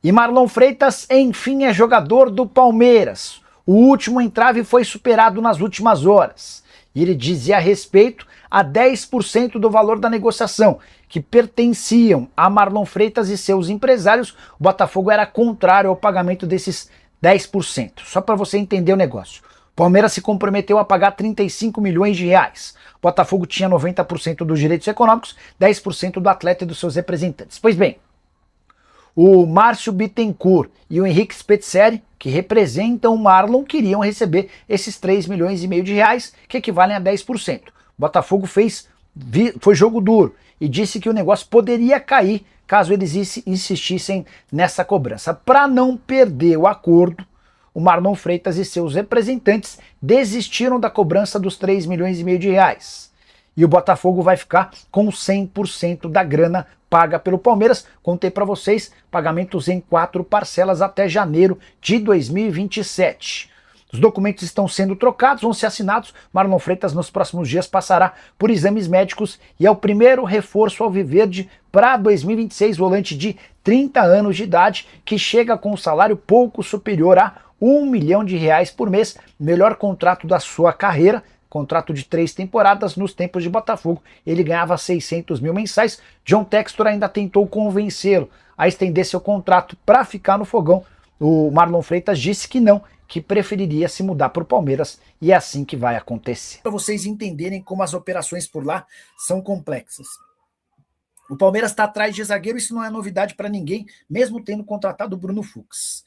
E Marlon Freitas, enfim, é jogador do Palmeiras. O último entrave foi superado nas últimas horas. E ele dizia a respeito a 10% do valor da negociação, que pertenciam a Marlon Freitas e seus empresários. O Botafogo era contrário ao pagamento desses 10%. Só para você entender o negócio. O Palmeiras se comprometeu a pagar 35 milhões de reais. O Botafogo tinha 90% dos direitos econômicos, 10% do atleta e dos seus representantes. Pois bem, o Márcio Bittencourt e o Henrique Spetzeri, que representam o Marlon, queriam receber esses 3 milhões e meio de reais, que equivalem a 10%. O Botafogo foi jogo duro e disse que o negócio poderia cair caso eles insistissem nessa cobrança. Para não perder o acordo, o Marlon Freitas e seus representantes desistiram da cobrança dos 3 milhões e meio de reais. E o Botafogo vai ficar com 100% da grana paga pelo Palmeiras. Contei para vocês, pagamentos em 4 parcelas até janeiro de 2027. Os documentos estão sendo trocados, vão ser assinados. Marlon Freitas nos próximos dias passará por exames médicos e é o primeiro reforço alviverde para 2026, volante de 30 anos de idade, que chega com um salário pouco superior a 1 milhão de reais por mês, melhor contrato da sua carreira. Contrato de 3 temporadas. Nos tempos de Botafogo ele ganhava 600 mil mensais. John Textor ainda tentou convencê-lo a estender seu contrato para ficar no Fogão. O Marlon Freitas disse que não, que preferiria se mudar para o Palmeiras, e é assim que vai acontecer. Para vocês entenderem como as operações por lá são complexas. O Palmeiras está atrás de zagueiro, isso não é novidade para ninguém, mesmo tendo contratado o Bruno Fux.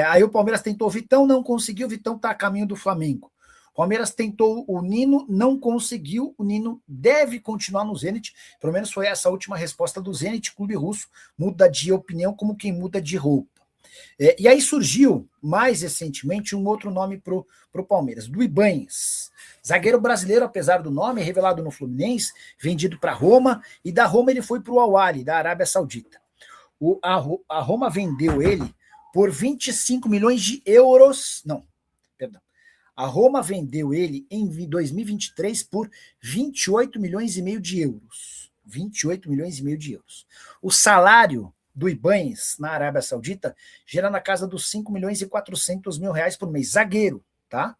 Aí o Palmeiras tentou o Vitão, não conseguiu, o Vitão está a caminho do Flamengo. O Palmeiras tentou o Nino, não conseguiu, o Nino deve continuar no Zenit, pelo menos foi essa a última resposta do Zenit. Clube russo muda de opinião como quem muda de roupa. E aí surgiu, mais recentemente, um outro nome para o Palmeiras, do Ibanez. Zagueiro brasileiro, apesar do nome, é revelado no Fluminense, vendido para Roma, e da Roma ele foi para o Al-Ahly, da Arábia Saudita. A Roma vendeu ele por 25 milhões de euros, não, perdão. A Roma vendeu ele em 2023 por 28 milhões e meio de euros. 28 milhões e meio de euros. O salário do Ibanez na Arábia Saudita gera na casa dos 5 milhões e 400 mil reais por mês. Zagueiro, tá?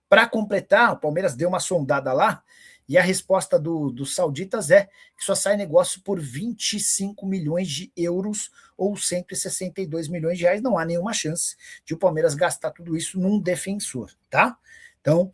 Para completar, o Palmeiras deu uma sondada lá e a resposta dos sauditas é que só sai negócio por 25 milhões de euros ou 162 milhões de reais. Não há nenhuma chance de o Palmeiras gastar tudo isso num defensor, tá? Então,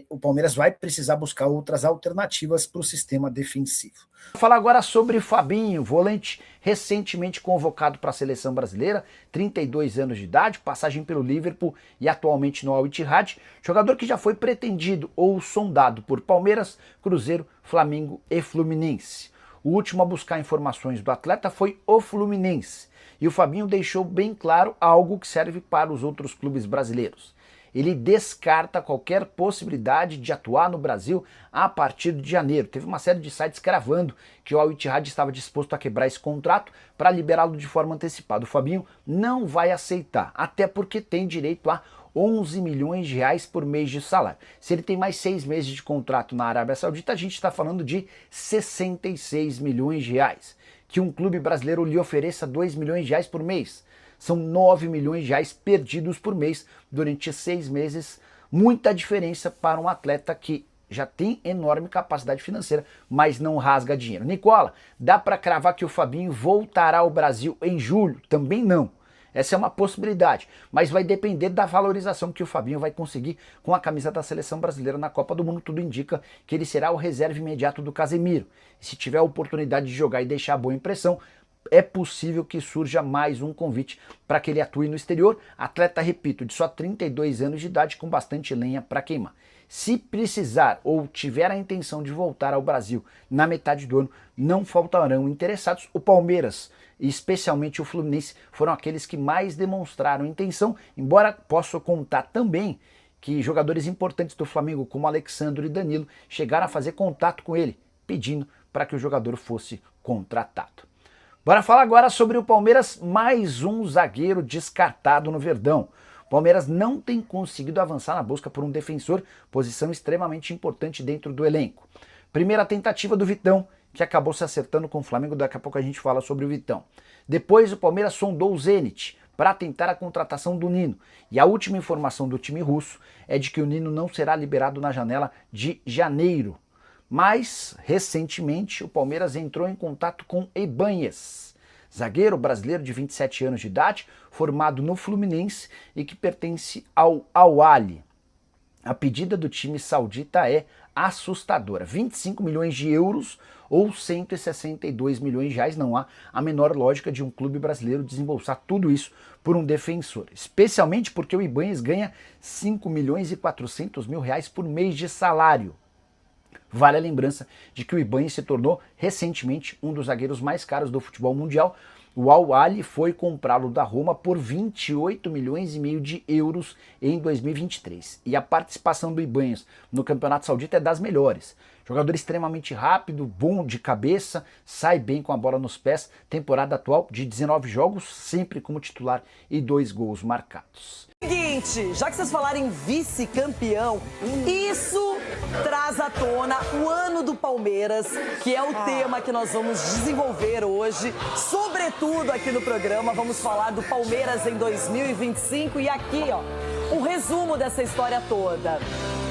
o Palmeiras vai precisar buscar outras alternativas para o sistema defensivo. Vou falar agora sobre Fabinho, volante recentemente convocado para a seleção brasileira, 32 anos de idade, passagem pelo Liverpool e atualmente no Al-Ittihad, jogador que já foi pretendido ou sondado por Palmeiras, Cruzeiro, Flamengo e Fluminense. O último a buscar informações do atleta foi o Fluminense, e o Fabinho deixou bem claro algo que serve para os outros clubes brasileiros. Ele descarta qualquer possibilidade de atuar no Brasil a partir de janeiro. Teve uma série de sites cravando que o Al-Ittihad estava disposto a quebrar esse contrato para liberá-lo de forma antecipada. O Fabinho não vai aceitar, até porque tem direito a 11 milhões de reais por mês de salário. Se ele tem mais 6 meses de contrato na Arábia Saudita, a gente está falando de 66 milhões de reais. Que um clube brasileiro lhe ofereça 2 milhões de reais por mês. São 9 milhões de reais perdidos por mês durante 6 meses. Muita diferença para um atleta que já tem enorme capacidade financeira, mas não rasga dinheiro. Nicola, dá para cravar que o Fabinho voltará ao Brasil em julho? Também não. Essa é uma possibilidade, mas vai depender da valorização que o Fabinho vai conseguir com a camisa da seleção brasileira na Copa do Mundo. Tudo indica que ele será o reserva imediato do Casemiro. E se tiver a oportunidade de jogar e deixar boa impressão, é possível que surja mais um convite para que ele atue no exterior. Atleta, repito, de só 32 anos de idade, com bastante lenha para queimar. Se precisar ou tiver a intenção de voltar ao Brasil na metade do ano, não faltarão interessados. O Palmeiras e especialmente o Fluminense foram aqueles que mais demonstraram intenção, embora possa contar também que jogadores importantes do Flamengo, como Alexandre e Danilo, chegaram a fazer contato com ele, pedindo para que o jogador fosse contratado. Bora falar agora sobre o Palmeiras, mais um zagueiro descartado no Verdão. O Palmeiras não tem conseguido avançar na busca por um defensor, posição extremamente importante dentro do elenco. Primeira tentativa do Vitão, que acabou se acertando com o Flamengo, daqui a pouco a gente fala sobre o Vitão. Depois o Palmeiras sondou o Zenit para tentar a contratação do Nino. E a última informação do time russo é de que o Nino não será liberado na janela de janeiro. Mas, recentemente, o Palmeiras entrou em contato com Ibañez, zagueiro brasileiro de 27 anos de idade, formado no Fluminense e que pertence ao Al-Ahly. A pedida do time saudita é assustadora, 25 milhões de euros ou 162 milhões de reais. Não há a menor lógica de um clube brasileiro desembolsar tudo isso por um defensor, especialmente porque o Ibañez ganha 5 milhões e 400 mil reais por mês de salário. Vale a lembrança de que o Ibañez se tornou recentemente um dos zagueiros mais caros do futebol mundial. O Al-Ahly foi comprá-lo da Roma por 28 milhões e meio de euros em 2023. E a participação do Ibañez no Campeonato Saudita é das melhores. Jogador extremamente rápido, bom de cabeça, sai bem com a bola nos pés. Temporada atual de 19 jogos, sempre como titular e 2 gols marcados. Seguinte, já que vocês falaram em vice-campeão, isso traz à tona o ano do Palmeiras, que é o tema que nós vamos desenvolver hoje, sobretudo aqui no programa. Vamos falar do Palmeiras em 2025 e aqui, ó, um resumo dessa história toda.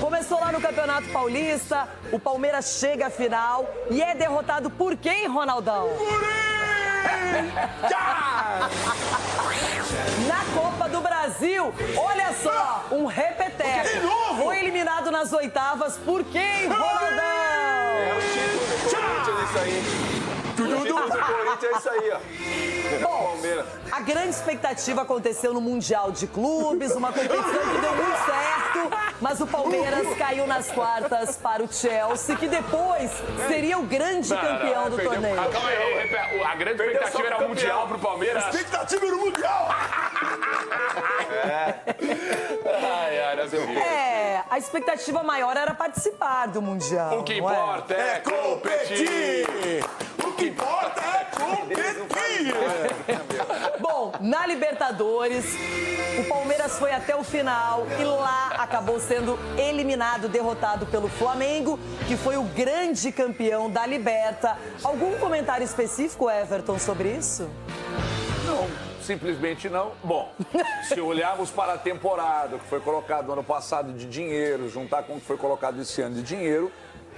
Começou lá no Campeonato Paulista, o Palmeiras chega à final e é derrotado por quem, Ronaldão? Na Copa do Brasil, olha só, um repeteco. Foi eliminado nas oitavas por quem, Ronaldão? É o título do Corinthians, isso aí. O título do Corinthians é isso aí, ó. Bom, Palmeiras. a grande expectativa aconteceu no Mundial de Clubes, uma competição que deu muito certo, mas o Palmeiras caiu nas quartas para o Chelsea, que depois seria o grande campeão do torneio. Calma aí, a grande expectativa era o Mundial pro Palmeiras. Expectativa no Mundial! A expectativa maior era participar do Mundial. O que não é? importa é competir. O que importa é competir! Bom, na Libertadores, o Palmeiras foi até o final e lá acabou sendo eliminado, derrotado pelo Flamengo, que foi o grande campeão da Liberta. Algum comentário específico, Everton, sobre isso? Não, simplesmente não. Bom, se olharmos para a temporada que foi colocado no ano passado de dinheiro, juntar com o que foi colocado esse ano de dinheiro,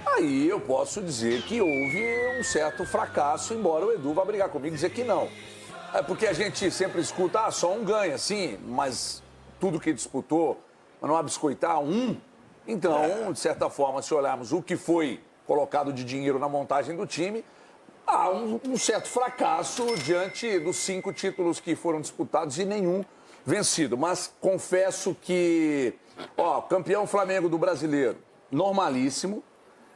aí eu posso dizer que houve um certo fracasso, embora o Edu vá brigar comigo e dizer que não. É porque a gente sempre escuta, só um ganha, sim, mas tudo que disputou, mas não há biscoitar um. Então, de certa forma, se olharmos o que foi colocado de dinheiro na montagem do time, há um certo fracasso diante dos 5 títulos que foram disputados e nenhum vencido. Mas confesso que, campeão Flamengo do Brasileiro, normalíssimo.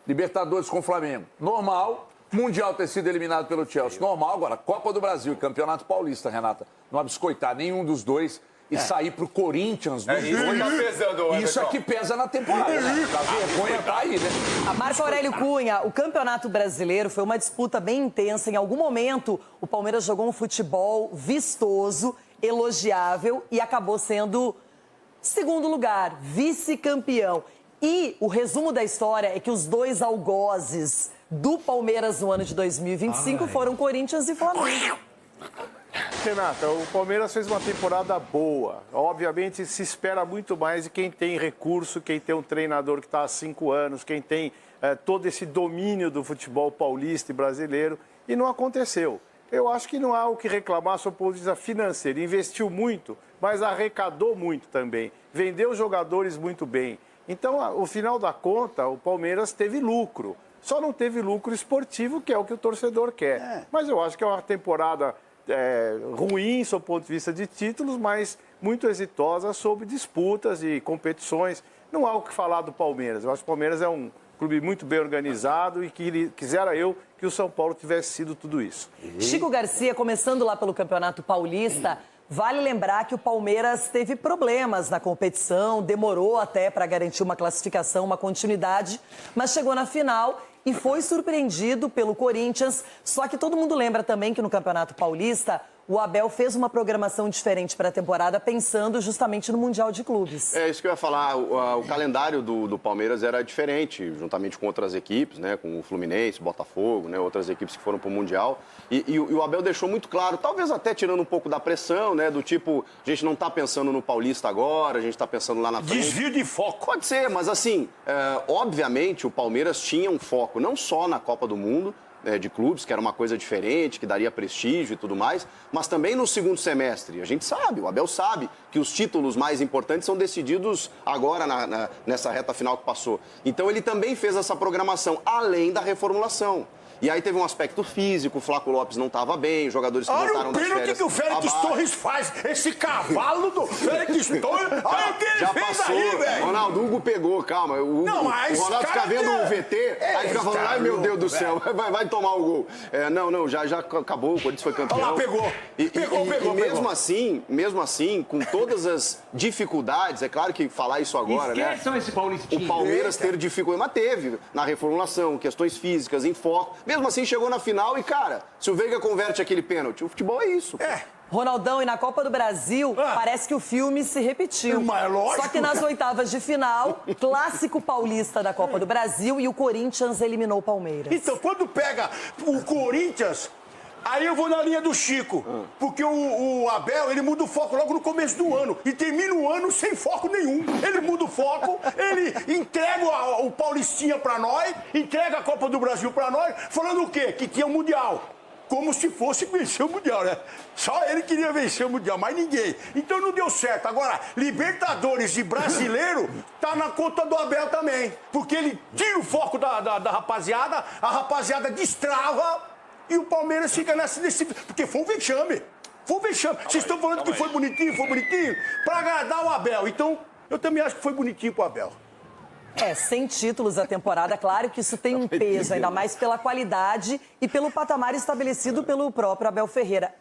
Libertadores com o Flamengo, normal. Mundial ter sido eliminado pelo Chelsea, normal. Agora, Copa do Brasil e Campeonato Paulista, Renata, não abiscoitar nenhum dos dois e sair pro Corinthians dos Isso dois. que tá pesando, Isso é que pesa na temporada. Né? A vergonha tá aí, né? A Marco Aurélio Cunha, o Campeonato Brasileiro foi uma disputa bem intensa. Em algum momento, o Palmeiras jogou um futebol vistoso, elogiável e acabou sendo segundo lugar, vice-campeão. E o resumo da história é que os dois algozes do Palmeiras no ano de 2025 foram Corinthians e Flamengo. Renata, o Palmeiras fez uma temporada boa. Obviamente, se espera muito mais de quem tem recurso, quem tem um treinador que está há 5 anos, quem tem todo esse domínio do futebol paulista e brasileiro, e não aconteceu. Eu acho que não há o que reclamar sob o ponto de vista financeiro. Investiu muito, mas arrecadou muito também. Vendeu jogadores muito bem. Então, no final da conta, o Palmeiras teve lucro. Só não teve lucro esportivo, que é o que o torcedor quer. Mas eu acho que é uma temporada ruim, sob o ponto de vista de títulos, mas muito exitosa sob disputas e competições. Não há o que falar do Palmeiras. Eu acho que o Palmeiras é um clube muito bem organizado e que quisera eu que o São Paulo tivesse sido tudo isso. Chico Garcia, começando lá pelo Campeonato Paulista, vale lembrar que o Palmeiras teve problemas na competição, demorou até para garantir uma classificação, uma continuidade, mas chegou na final e foi surpreendido pelo Corinthians. Só que todo mundo lembra também que no Campeonato Paulista, o Abel fez uma programação diferente para a temporada, pensando justamente no Mundial de Clubes. É isso que eu ia falar. O calendário do Palmeiras era diferente, juntamente com outras equipes, né? Com o Fluminense, Botafogo, né? Outras equipes que foram para o Mundial. E o Abel deixou muito claro, talvez até tirando um pouco da pressão, né? Do tipo, a gente não está pensando no Paulista agora, a gente está pensando lá na frente. Desvio de foco. Pode ser, mas assim, obviamente o Palmeiras tinha um foco não só na Copa do Mundo, de clubes, que era uma coisa diferente, que daria prestígio e tudo mais, mas também no segundo semestre. A gente sabe, o Abel sabe que os títulos mais importantes são decididos agora nessa reta final que passou. Então ele também fez essa programação, além da reformulação. E aí teve um aspecto físico, o Flaco Lopes não estava bem, os jogadores que voltaram das férias... Olha o pênalti que o Félix Torres faz, esse cavalo do Félix Torres, olha o que ele fez passou. aí, velho. Ronaldo, o Hugo pegou, calma, o Ronaldo fica vendo o VT, aí fica falando, ai meu Deus do céu, vai tomar o gol. Não, já acabou, o Corinthians foi campeão. Olha lá, pegou. E mesmo assim, com todas as dificuldades, é claro que falar isso agora, né? Esqueçam esse paulistinho. O Palmeiras ter dificuldade, mas teve na reformulação, questões físicas, em foco. Mesmo assim, chegou na final e, cara, se o Veiga converte aquele pênalti, o futebol é isso. Ronaldão, e na Copa do Brasil, parece que o filme se repetiu. Mas é lógico. Só que nas oitavas de final, clássico paulista da Copa do Brasil e o Corinthians eliminou o Palmeiras. Então, quando pega o Corinthians, aí eu vou na linha do Chico. Porque o Abel, ele muda o foco logo no começo do ano. E termina o ano sem foco nenhum. Ele muda o foco, ele entrega o Paulistinha pra nós, entrega a Copa do Brasil pra nós, falando o quê? Que tinha o Mundial. Como se fosse vencer o Mundial, né? Só ele queria vencer o Mundial, mais ninguém. Então não deu certo. Agora, Libertadores e Brasileiro tá na conta do Abel também. Porque ele tira o foco da rapaziada, a rapaziada destrava e o Palmeiras fica nesse... Porque foi um vexame. Foi um vexame. Vocês estão falando que foi bonitinho pra agradar o Abel. Então, eu também acho que foi bonitinho pro Abel. 100 títulos a temporada, claro que isso tem um peso, ainda mais pela qualidade e pelo patamar estabelecido pelo próprio Abel Ferreira.